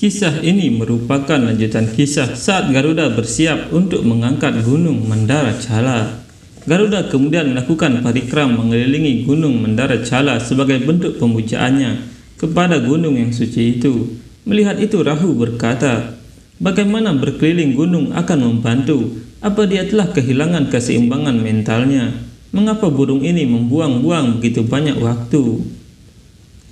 Kisah ini merupakan lanjutan kisah saat Garuda bersiap untuk mengangkat gunung Mandaracala. Garuda kemudian melakukan parikram mengelilingi gunung Mandaracala sebagai bentuk pemujaannya kepada gunung yang suci itu. Melihat itu Rahu berkata, bagaimana berkeliling gunung akan membantu? Apa dia telah kehilangan keseimbangan mentalnya? Mengapa burung ini membuang-buang begitu banyak waktu?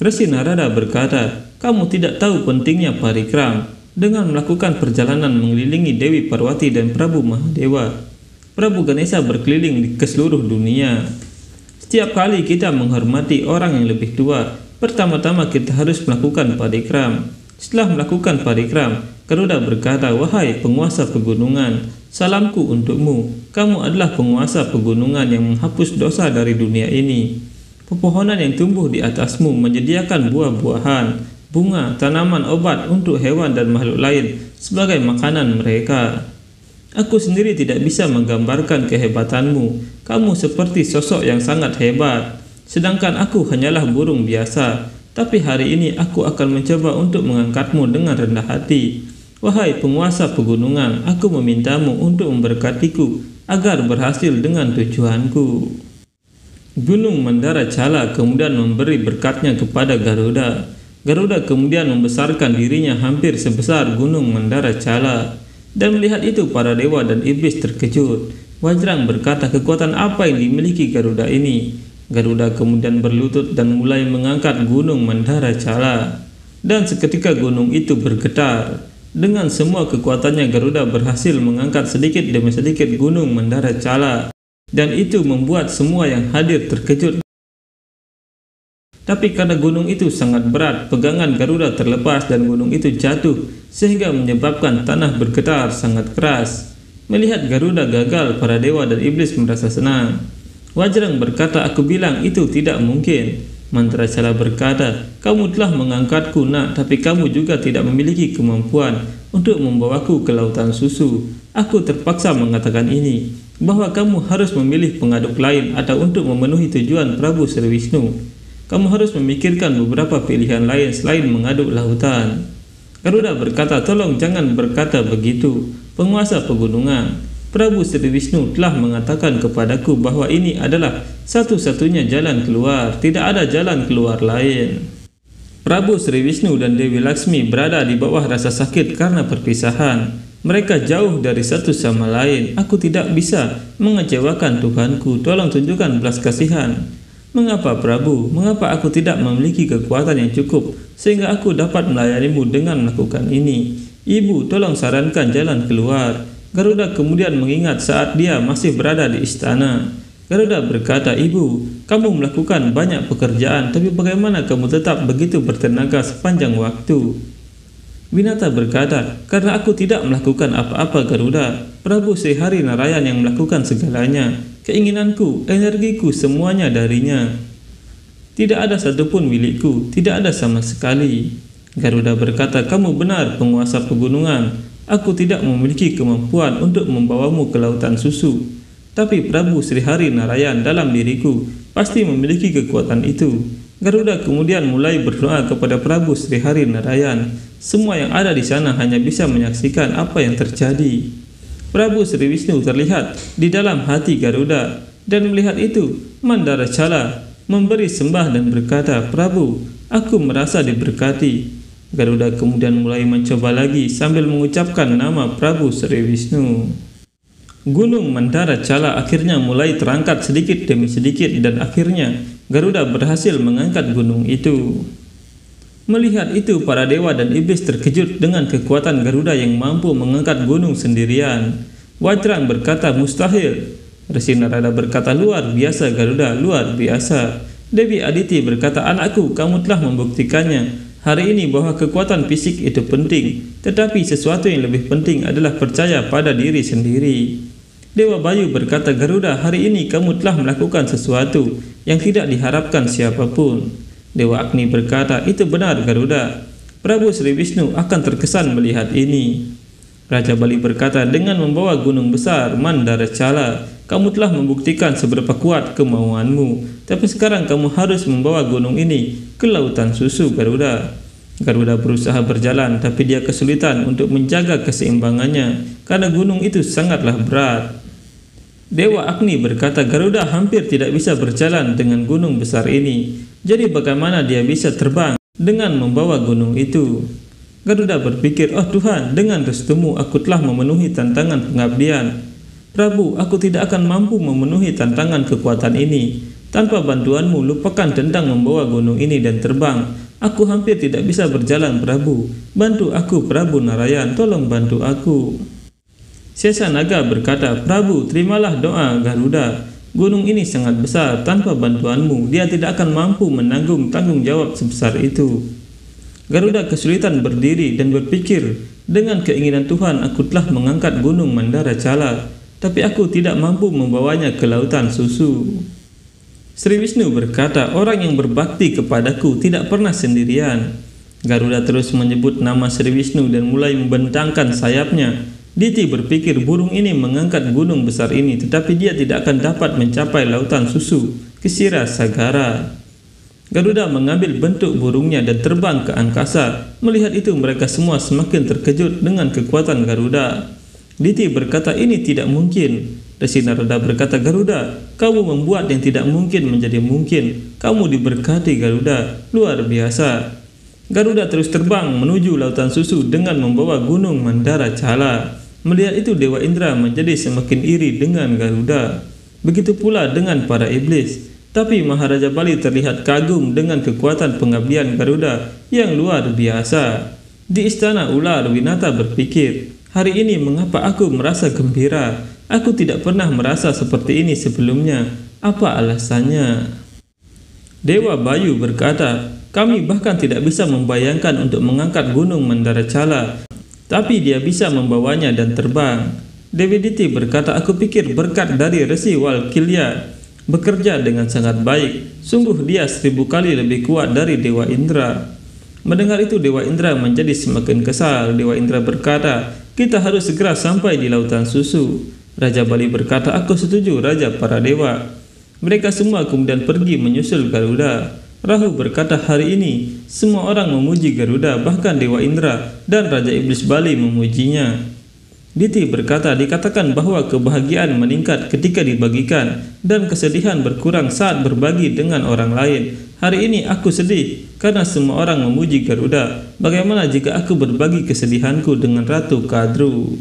Resi Narada berkata, kamu tidak tahu pentingnya parikram dengan melakukan perjalanan mengelilingi Dewi Parwati dan Prabu Mahadewa. Prabu Ganesha berkeliling ke seluruh dunia. Setiap kali kita menghormati orang yang lebih tua, pertama-tama kita harus melakukan parikram. Setelah melakukan parikram, Garuda berkata, wahai penguasa pegunungan, salamku untukmu. Kamu adalah penguasa pegunungan yang menghapus dosa dari dunia ini. Pepohonan yang tumbuh di atasmu menyediakan buah-buahan, bunga, tanaman obat untuk hewan dan makhluk lain sebagai makanan mereka. Aku sendiri tidak bisa menggambarkan kehebatanmu. Kamu seperti sosok yang sangat hebat, sedangkan aku hanyalah burung biasa. Tapi hari ini aku akan mencoba untuk mengangkatmu dengan rendah hati. Wahai penguasa pegunungan, aku memintamu untuk memberkatiku agar berhasil dengan tujuanku. Gunung Mandaracala kemudian memberi berkatnya kepada Garuda. Garuda kemudian membesarkan dirinya hampir sebesar gunung Mandaracala. Dan melihat itu para dewa dan iblis terkejut. Wajrang berkata, kekuatan apa yang dimiliki Garuda ini? Garuda kemudian berlutut dan mulai mengangkat gunung Mandaracala. Dan seketika gunung itu bergetar. Dengan semua kekuatannya Garuda berhasil mengangkat sedikit demi sedikit gunung Mandaracala. Dan itu membuat semua yang hadir terkejut. Tapi karena gunung itu sangat berat, pegangan Garuda terlepas dan gunung itu jatuh sehingga menyebabkan tanah bergetar sangat keras. Melihat Garuda gagal, para dewa dan iblis merasa senang. Wajrang berkata, aku bilang itu tidak mungkin. Mandaracala berkata, kamu telah mengangkatku nak, tapi kamu juga tidak memiliki kemampuan untuk membawaku ke lautan susu. Aku terpaksa mengatakan ini, bahwa kamu harus memilih pengaduk lain atau untuk memenuhi tujuan Prabu Sriwisnu. Kamu harus memikirkan beberapa pilihan lain selain mengaduk lautan. Garuda berkata, tolong jangan berkata begitu, penguasa pegunungan. Prabu Sriwisnu telah mengatakan kepadaku bahwa ini adalah satu-satunya jalan keluar, tidak ada jalan keluar lain. Prabu Sriwisnu dan Dewi Laksmi berada di bawah rasa sakit karena perpisahan. Mereka jauh dari satu sama lain. Aku tidak bisa mengecewakan Tuhanku. Tolong tunjukkan belas kasihan. Mengapa Prabu? Mengapa aku tidak memiliki kekuatan yang cukup sehingga aku dapat melayanimu dengan melakukan ini? Ibu, tolong sarankan jalan keluar. Garuda kemudian mengingat saat dia masih berada di istana. Garuda berkata, ibu, kamu melakukan banyak pekerjaan, tapi bagaimana kamu tetap begitu bertenaga sepanjang waktu? Winata berkata, karena aku tidak melakukan apa-apa Garuda, Prabu Srihari Narayan yang melakukan segalanya. Keinginanku, energiku, semuanya darinya. Tidak ada satupun milikku, tidak ada sama sekali. Garuda berkata, kamu benar penguasa pegunungan. Aku tidak memiliki kemampuan untuk membawamu ke lautan susu. Tapi Prabu Srihari Narayan dalam diriku pasti memiliki kekuatan itu. Garuda kemudian mulai berdoa kepada Prabu Srihari Narayan. Semua yang ada di sana hanya bisa menyaksikan apa yang terjadi. Prabu Sriwisnu terlihat di dalam hati Garuda, dan melihat itu Mandaracala memberi sembah dan berkata, Prabu, aku merasa diberkati. Garuda kemudian mulai mencoba lagi sambil mengucapkan nama Prabu Sriwisnu. Gunung Mandaracala akhirnya mulai terangkat sedikit demi sedikit dan akhirnya Garuda berhasil mengangkat gunung itu. Melihat itu para dewa dan iblis terkejut dengan kekuatan Garuda yang mampu mengangkat gunung sendirian. Wajrang berkata mustahil. Resi Narada berkata luar biasa Garuda, luar biasa. Dewi Aditi berkata, anakku, kamu telah membuktikannya hari ini bahwa kekuatan fisik itu penting, tetapi sesuatu yang lebih penting adalah percaya pada diri sendiri. Dewa Bayu berkata, Garuda, hari ini kamu telah melakukan sesuatu yang tidak diharapkan siapapun. Dewa Agni berkata, itu benar Garuda. Prabu Sriwisnu akan terkesan melihat ini. Raja Bali berkata, dengan membawa gunung besar Mandaracala, kamu telah membuktikan seberapa kuat kemauanmu. Tapi sekarang kamu harus membawa gunung ini ke lautan susu, Garuda. Garuda berusaha berjalan, tapi dia kesulitan untuk menjaga keseimbangannya karena gunung itu sangatlah berat. Dewa Agni berkata, Garuda hampir tidak bisa berjalan dengan gunung besar ini. Jadi bagaimana dia bisa terbang dengan membawa gunung itu? Garuda berpikir, oh Tuhan, dengan restumu aku telah memenuhi tantangan pengabdian. Prabu, aku tidak akan mampu memenuhi tantangan kekuatan ini. Tanpa bantuanmu, lupakan tentang membawa gunung ini dan terbang. Aku hampir tidak bisa berjalan, Prabu. Bantu aku, Prabu Narayan, tolong bantu aku. Sesanaga berkata, Prabu, terimalah doa Garuda. Gunung ini sangat besar, tanpa bantuanmu, dia tidak akan mampu menanggung tanggung jawab sebesar itu. Garuda kesulitan berdiri dan berpikir, dengan keinginan Tuhan aku telah mengangkat gunung Mandaracala, tapi aku tidak mampu membawanya ke lautan susu. Sri Wisnu berkata, orang yang berbakti kepadaku tidak pernah sendirian. Garuda terus menyebut nama Sri Wisnu dan mulai membentangkan sayapnya. Diti berpikir burung ini mengangkat gunung besar ini, tetapi dia tidak akan dapat mencapai lautan susu, Kesira Sagara. Garuda mengambil bentuk burungnya dan terbang ke angkasa. Melihat itu mereka semua semakin terkejut dengan kekuatan Garuda. Diti berkata, ini tidak mungkin. Resi Narada berkata, Garuda, kamu membuat yang tidak mungkin menjadi mungkin. Kamu diberkati Garuda, luar biasa. Garuda terus terbang menuju lautan susu dengan membawa gunung Mandaracala. Melihat itu Dewa Indra menjadi semakin iri dengan Garuda. Begitu pula dengan para iblis. Tapi Maharaja Bali terlihat kagum dengan kekuatan pengabdian Garuda yang luar biasa. Di istana ular, Winata berpikir, hari ini mengapa aku merasa gembira? Aku tidak pernah merasa seperti ini sebelumnya. Apa alasannya? Dewa Bayu berkata, kami bahkan tidak bisa membayangkan untuk mengangkat gunung Mandaracala, tapi dia bisa membawanya dan terbang. Dewi Diti berkata, aku pikir berkat dari Resi Walkilya bekerja dengan sangat baik. Sungguh dia 1000 kali lebih kuat dari Dewa Indra. Mendengar itu Dewa Indra menjadi semakin kesal. Dewa Indra berkata, kita harus segera sampai di lautan susu. Raja Bali berkata, aku setuju Raja para dewa. Mereka semua kemudian pergi menyusul Garuda. Rahu berkata, hari ini semua orang memuji Garuda, bahkan Dewa Indra dan Raja Iblis Bali memujinya. Diti berkata, dikatakan bahwa kebahagiaan meningkat ketika dibagikan dan kesedihan berkurang saat berbagi dengan orang lain. Hari ini aku sedih karena semua orang memuji Garuda. Bagaimana jika aku berbagi kesedihanku dengan Ratu Kadru?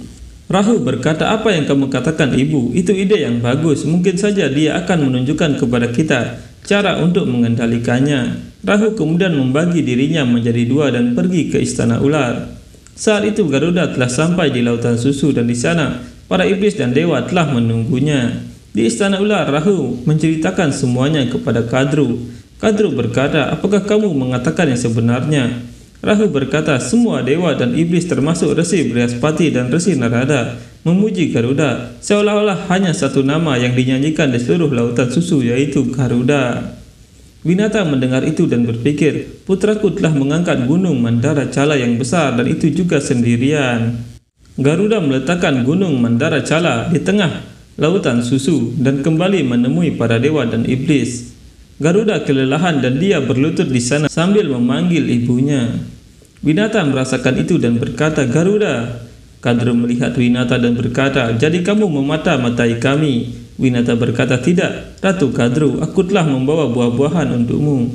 Rahu berkata, apa yang kamu katakan ibu, itu ide yang bagus. Mungkin saja dia akan menunjukkan kepada kita cara untuk mengendalikannya. Rahu kemudian membagi dirinya menjadi 2 dan pergi ke istana ular. Saat itu Garuda telah sampai di lautan susu dan di sana para iblis dan dewa telah menunggunya. Di istana ular, Rahu menceritakan semuanya kepada Kadru. Kadru berkata, apakah kamu mengatakan yang sebenarnya? Rahu berkata, semua dewa dan iblis termasuk Resi Brihaspati dan Resi Narada memuji Garuda, seolah-olah hanya satu nama yang dinyanyikan di seluruh lautan susu, yaitu Garuda. Winata mendengar itu dan berpikir, putraku telah mengangkat gunung Mandaracala yang besar dan itu juga sendirian. Garuda meletakkan gunung Mandaracala di tengah lautan susu dan kembali menemui para dewa dan iblis. Garuda kelelahan dan dia berlutut di sana sambil memanggil ibunya. Winata merasakan itu dan berkata, Garuda. Kadru melihat Winata dan berkata, jadi kamu memata-matai kami. Winata berkata, tidak, Ratu Kadru, aku telah membawa buah-buahan untukmu.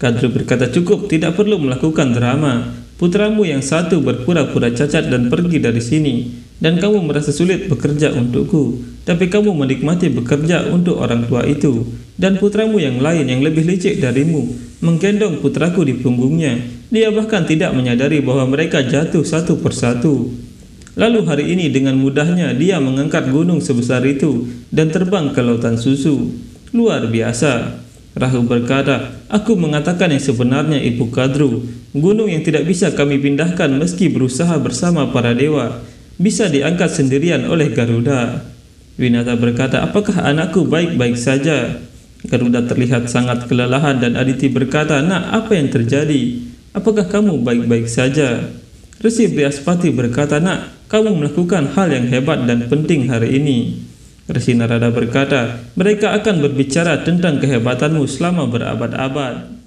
Kadru berkata, cukup, tidak perlu melakukan drama. Putramu yang satu berpura-pura cacat dan pergi dari sini, dan kamu merasa sulit bekerja untukku. Tapi kamu menikmati bekerja untuk orang tua itu. Dan putramu yang lain yang lebih licik darimu menggendong putraku di punggungnya. Dia bahkan tidak menyadari bahwa mereka jatuh satu persatu. Lalu hari ini dengan mudahnya dia mengangkat gunung sebesar itu dan terbang ke lautan susu. Luar biasa. Rahu berkata, aku mengatakan yang sebenarnya Ibu Kadru. Gunung yang tidak bisa kami pindahkan meski berusaha bersama para dewa, bisa diangkat sendirian oleh Garuda. Winata berkata, apakah anakku baik-baik saja? Garuda terlihat sangat kelelahan dan Aditi berkata, nak, apa yang terjadi? Apakah kamu baik-baik saja? Resi Brihaspati berkata, nak, kamu melakukan hal yang hebat dan penting hari ini." Resi Narada berkata, "Mereka akan berbicara tentang kehebatanmu selama berabad-abad."